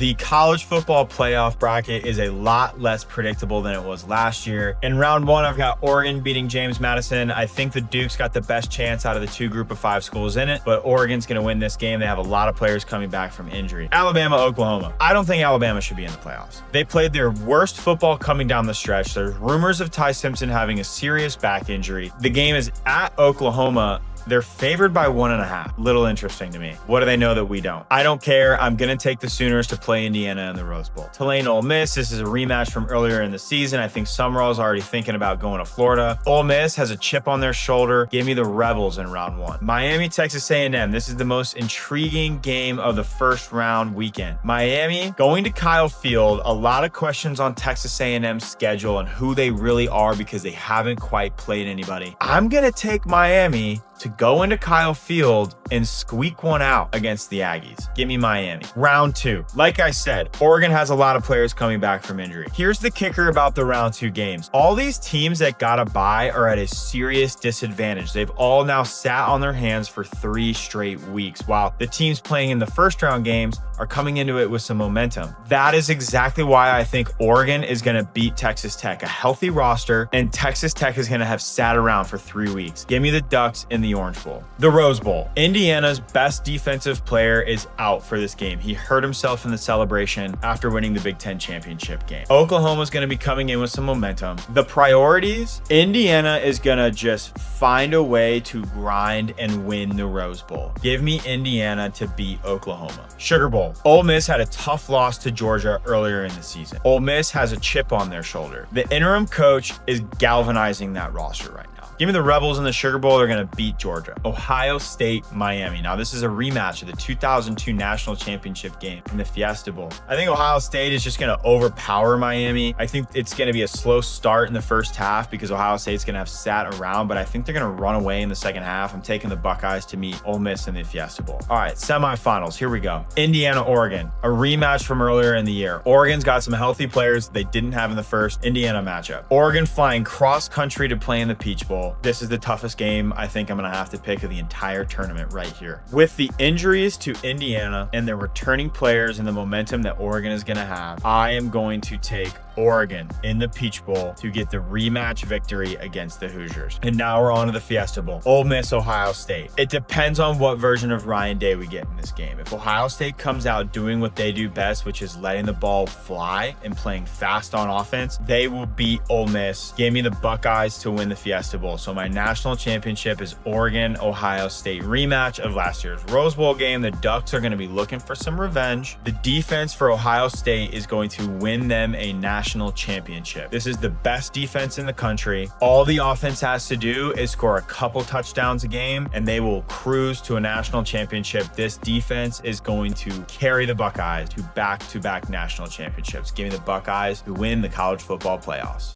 The college football playoff bracket is a lot less predictable than it was last year. In round one, I've got Oregon beating James Madison. I think the Duke's got the best chance out of the two group of five schools in it, but Oregon's going to win this game. They have a lot of players coming back from injury. Alabama, Oklahoma. I don't think Alabama should be in the playoffs. They played their worst football coming down the stretch. There's rumors of Ty Simpson having a serious back injury. The game is at Oklahoma. They're favored by 1.5. Little interesting to me. What do they know that we don't? I don't care. I'm going to take the Sooners to play Indiana in the Rose Bowl. Tulane, Ole Miss. This is a rematch from earlier in the season. I think Summerall's already thinking about going to Florida. Ole Miss has a chip on their shoulder. Give me the Rebels in round one. Miami, Texas A&M. This is the most intriguing game of the first round weekend. Miami going to Kyle Field. A lot of questions on Texas A&M's schedule and who they really are because they haven't quite played anybody. I'm going to take Miami to go into Kyle Field and squeak one out against the Aggies. Give me Miami. Round two. Like I said, Oregon has a lot of players coming back from injury. Here's the kicker about the round two games. All these teams that got a bye are at a serious disadvantage. They've all now sat on their hands for 3 straight weeks, while the teams playing in the first round games are coming into it with some momentum. That is exactly why I think Oregon is going to beat Texas Tech. A healthy roster, and Texas Tech is going to have sat around for 3 weeks. Give me the Ducks in the Orange Bowl. The Rose Bowl. Indiana's best defensive player is out for this game. He hurt himself in the celebration after winning the Big Ten championship game. Oklahoma's going to be coming in with some momentum. The priorities, Indiana is going to just find a way to grind and win the Rose Bowl. Give me Indiana to beat Oklahoma. Sugar Bowl. Ole Miss had a tough loss to Georgia earlier in the season. Ole Miss has a chip on their shoulder. The interim coach is galvanizing that roster right now. Give me the Rebels in the Sugar Bowl. They're going to beat Georgia. Ohio State, Miami. Now, this is a rematch of the 2002 national championship game in the Fiesta Bowl. I think Ohio State is just going to overpower Miami. I think it's going to be a slow start in the first half because Ohio State's going to have sat around, but I think they're going to run away in the second half. I'm taking the Buckeyes to meet Ole Miss in the Fiesta Bowl. All right, semifinals. Here we go. Indiana, Oregon. A rematch from earlier in the year. Oregon's got some healthy players they didn't have in the first Indiana matchup. Oregon flying cross country to play in the Peach Bowl. This is the toughest game I think I'm going to have to pick of the entire tournament right here. With the injuries to Indiana and the returning players and the momentum that Oregon is going to have, I am going to take Oregon in the Peach Bowl to get the rematch victory against the Hoosiers. And now we're on to the Fiesta Bowl. Ole Miss, Ohio State. It depends on what version of Ryan Day we get in this game. If Ohio State comes out doing what they do best, which is letting the ball fly and playing fast on offense, they will beat Ole Miss. Give me the Buckeyes to win the Fiesta Bowl. So my national championship is Oregon, Ohio State rematch of last year's Rose Bowl game. The Ducks are going to be looking for some revenge. The defense for Ohio State is going to win them a national championship. This is the best defense in the country. All the offense has to do is score a couple touchdowns a game and they will cruise to a national championship. This defense is going to carry the Buckeyes to back-to-back national championships. Give me the Buckeyes to win the college football playoffs.